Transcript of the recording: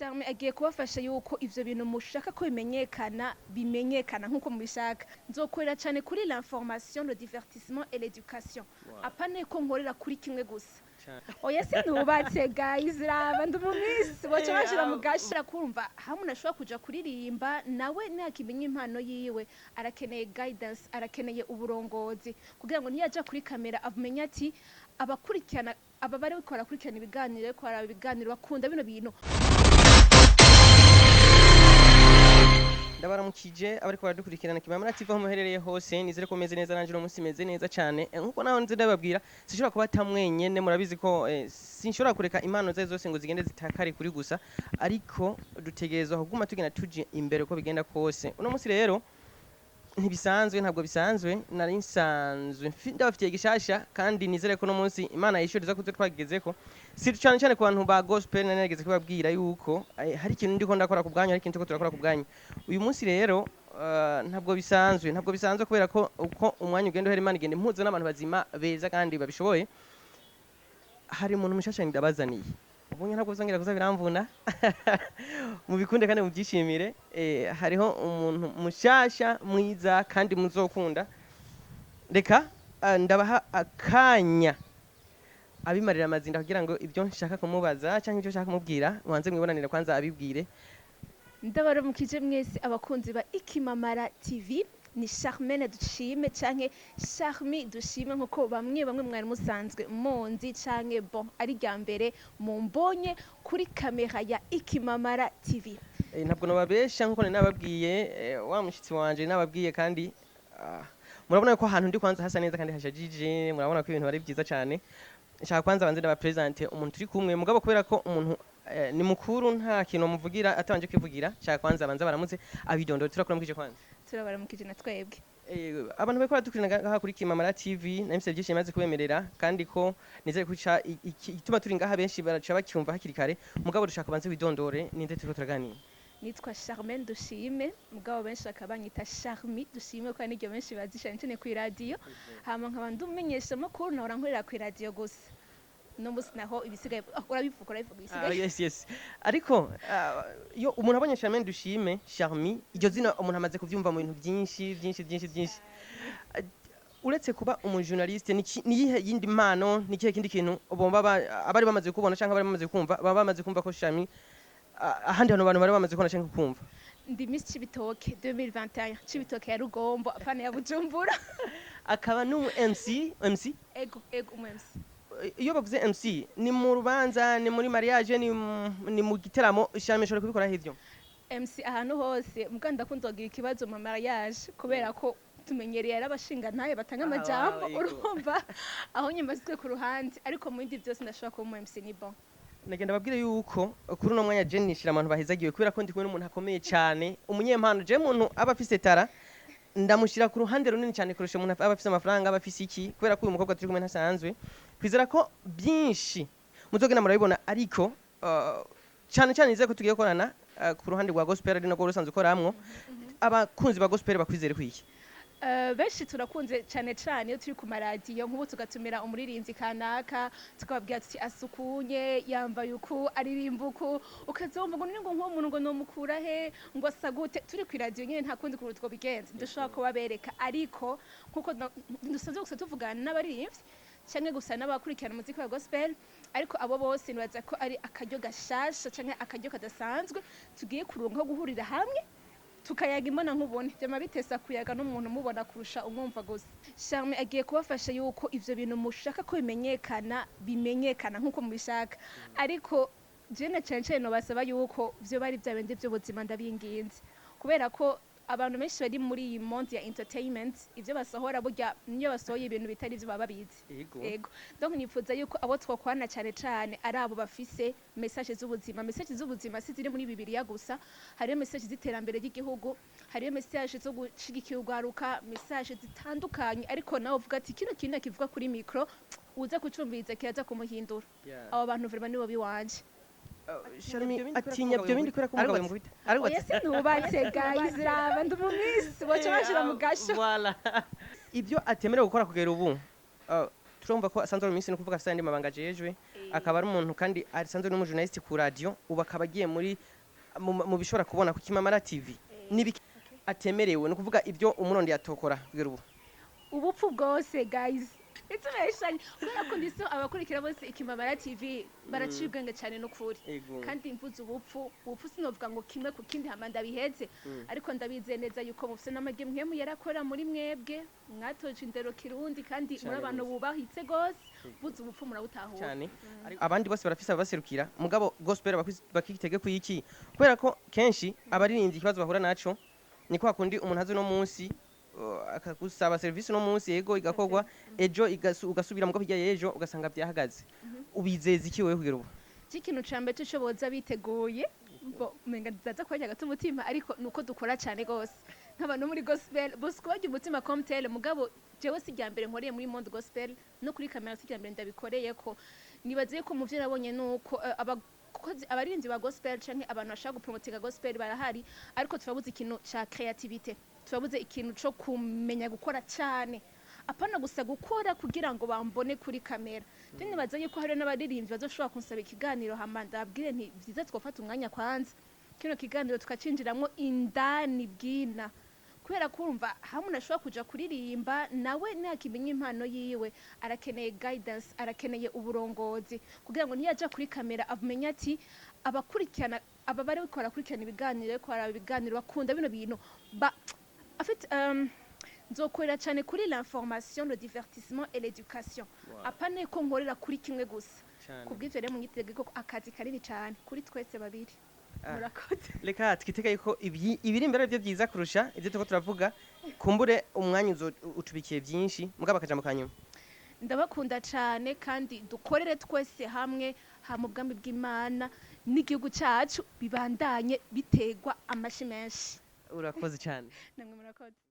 Charme agiye kubafasha yuko ivyo bintu mushaka ko bimenyekana nkuko mubishaka. Nzokorera cane kuri l'information, le divertissement et l'éducation. Apane ko nkorera kuri kimwe gusa. Oya sinubatse guys, raba ndumumisi wacha bashira mu gashira kumva hamwe nashobora kuja kuririmba nawe nakimenya impano yiwe arakeneye guidance, arakeneye uburongozi kugira ngo niyaja kuri kamera avumenye ati abakurikirana aba bari gukora kurikirana ibiganiro ko ara ibiganiro bakunda bino bintu. Ndabaramukije abariko baradukurikirana Kimamara TV aho muherereye hose nizere ko meze neza nanje no munsi meze neza cyane nkuko naho nzi ndababwira sishobora kuba tamwenyene murabizi ko sinshobora kureka impano zazo zose ngo zigende zitakari kuri gusa ariko dutegerezwa kuguma tugenda tuje imbere ko bigenda kose uno munsi rero ntibisanzwe ntabwo bisanzwe nari nsanzwe ndabafitiye gishasha kandi nizere ko no munsi Imana yishuriza ko twagezeko si cyane cyane ku bantu ba gospel narigeze kubabwira yuko hari ikintu ndiko ndakora ku bwanyu hari ikintu turakora ku bwanyu uyu munsi rero ntabwo bisanzwe kubera ko uko umwanya ugenda uhera Imana igende impuzo n'abantu bazima beza kandi babishoboye hari umuntu mushasha ndabazaniye ubunye ntabwo uzongera kuza biramvuna mubikunde kandi mubyishimire hariho umuntu mushasha mwiza kandi muzokunda reka ndabaha akanya abimarira amazinda kugira ngo ibyo nshaka kumubaza cyangwa ibyo nshaka kumubwira mwanze mwibonanire kwanza abibwire. Ndabaramukije mwese abakunzi ba Ikimamara TV ni Charmaine Dushime canke Charmi Dushime nkuko bamwe mwari musanzwe monzi canke bon ari ryambere mumbonye kuri kamera ya Ikimamara TV. Ntabwo nababesha nkuko nababwiye wa mushitsi wanje nababwiye kandi murabona ko ahantu ndi kwanza hasa neza kandi hashajije murabona ko ibintu bari byiza cyane. Nshaka kwanza banze ndabapresente umuntu turi kumwe mugabo kubera ko umuntu ni mukuru nta kintu muvugira atabanje kwivugira nshaka kwanza banze baramutse abidondoro turakora mukije kwanza turabaramukije na twebwe abantu bariko baradukurikirana kuri Kimamara TV namise byinshi maze kubemerera kandi ko nizeye ko ituma turi ngaha benshi baraca bacyumva hakiri kare mugabo dushaka banze widondore ninde turiko turaganira. Nitwa Charmaine Dushime mugabo benshi akabanyita Charmi Dushime ko niryo benshi bazishanye cyane ku radio hama nkaba ndumenyesha makuru nahora nkorera ku radio gusa no musi naho ibisigaye urabivuga ibisigaye. Yes ariko yo umuntu abonye Charmaine Dushime Charmi iryo zina umuntu amaze kuvyumva mu bintu byinshi uretse kuba umujournaliste niyihe yindi mpano nikihe kindi kintu bomba abari bamaze kubona cyangwa abari bamaze kumva baba bamaze kumva ko Charmi ahandi hano abantu bari bamaze kubona cyangwa kumva. Ndi Miss Cibitoke 2021 Cibitoke ya Rugombo apana ya Bujumbura akaba no MC ego MC. Iyo bavuze MC ni mu rubanza ni muri mariage ni mu giteramo Charme shobora kubikora hivyo MC ahantu hose muganda kunzogira ikibazo mu mariage kubera ko tumenyereye arabashinga ntaye batanga amajambo urumva aho nyemazwe ku ruhande ariko mu bindi byose ndashobora kuba mu MC ni bon. Nagenda babwire yuko kuri no mwanya Jenny shira abantu bahezagiwe kubera ko ndi kumwe n'umuntu akomeye cyane umunyempano je muntu aba afise tara ndamushira ku ruhande runini cyane kurusha umuntu aba afise amafaranga aba afise iki kubera ko uyu mukobwa turi kumwe ntasanzwe kwizera ko byinshi muzogenda murabibona ariko cyane nize ko tugiye korana ku ruhande rwa gospel ari nako rusanzwe koramwo abakunzi ba gospel bakwizere kwiki. Benshi turakunze cyane iyo turi ku maradiyo nk'ubu tugatumira umuririmbyi kanaka tukababwira tuti asukunye yambaye uku aririmba uku ukazumva ngo ningo nk'umuntu ngo nomukura he ngo asagute turi ku radio nyene nta kundi kuntu twobigenza dushobora kubabereka ariko nkuko dusanzwe gusa tuvugana n'abaririmbyi cyangwa gusa n'abakurikirana muziki wa gospel ariko abo bose nibaza ko ari akaryo gashasha cyangwa akaryo kadasanzwe tugiye kurunga guhurira hamwe tukayaga imbona nkubone byama bitesa kuyaga n'umuntu mubona kurusha umwumva gusa. Charme agiye kubafasha yuko ivyo bintu mushaka ko bimenyekana nkuko mubishaka ariko jene cyane no basaba yuko byo bari byabende byo buzima ndabinginze kubera ko abantu benshi bari muri iyi monde ya entertainment ivyo basohora burya niyo basohoye ibintu bitari byo baba bizi ego donc nifuza yuko abo twakwana cyane ari abo bafise message z'ubuzima si ziri muri Bibiliya gusa hariyo message z'iterambere ry'igihugu hariyo message zo gushigikira urwaruka message zitandukanye ariko nawe uvuga ati kino kintu kivuga kuri micro uza kucumbiriza kiyaza kumuhindura abo bantu vraiment nibo biwanje. Charmi atinya byo bindi kora kumugabo mubita ariko sinubatse guys raba ndumumisi wacha bashira mu gasho voilà ibyo atemerewe gukora kugera ubu turumva ko asanzwe mu minsi no kuvuga afite andi mabanga jejwe akaba ari umuntu kandi asanzwe n'umujournaliste ku radio ubu akaba agiye muri mu bishobora kubona ku Kimamara TV n'ibiki atemerewe no kuvuga ibyo umurundi yatokora kugira ubu ubupfu bwose guys itubeshanye kubera ko ndiso abakurikira bose Ikimamara TV baraciye ubwenge cyane n'ukuri kandi mvuze ubupfu sinovuga ngo kimwe ku kindi hamanda biheze ariko ndabize neza yuko mufise n'amage mwemu yarakora muri mwebwe mwatoje indero kirundi kandi muri abantu bubahitse gose mvuze ubupfu murabutahura cyane abandi bose barafise abaserukira mugabo gospel bakitege ku iki kubera ko kenshi abaririmbyi ikibazo bahura naco ni kwa kundi umuntu azi no munsi akagusaba service no munsi yego igakogwa ejo ugasubira mu kopijya yejo ugasanga byahagaze ubizeza iki wewe kugira ubu ikintu cambe tushoboza biteguye bo menga zaza kwajya gato umutima ariko nuko dukora cyane gose nk'abantu muri gospel bose kwaje umutima comtel mugabo jewe sijya mbere nkoreye muri monde gospel no kuri kamera sijya mbere ndabikoreye ko nibaziye ko muvyo nabonye nuko abarinzi ba gospel canke abantu bashaka gupromotinga gospel barahari ariko turabuze ikintu ca creativity turabuze ikintu cyo kumenya gukora cyane apana gusa gukora kugira ngo bambone kuri kamera tini bazanye ko hari n'abaririmbyi bazoshobora kunsaba ikiganiro hamanda abwire nti byiza twofata umwanya kwanza kino kiganiro tukacinjiramwo indani bwina kubera kumva hamwe nashobora kuja kuririmba nawe nakimenya impano yiwe arakeneye guidance arakeneye uburongozi kugira ngo niyaja kuri kamera avumenye ati abakurikirana aba bari bikora kurikirana ibiganiro ko ara ibiganiro bakunda bino bintu en fait nzokorera cyane kuri l'information le divertissement et l'éducation apane ko nkorera kuri kimwe gusa kubw'ivyo rero munyitege ko akazi kanini cyane kuri twese babiri murakoze reka twitege ko ibiri imbere byo byiza kurusha ibyo tuko turavuga kumbure umwanya utubikiye byinshi mugabo akaja mu kanyuma ndabakunda cyane kandi dukorere twese hamwe mu bwami bw'Imana n'igihugu cyacu bibandanye bitegwa amashi menshi urakoze cyane namwe murakoze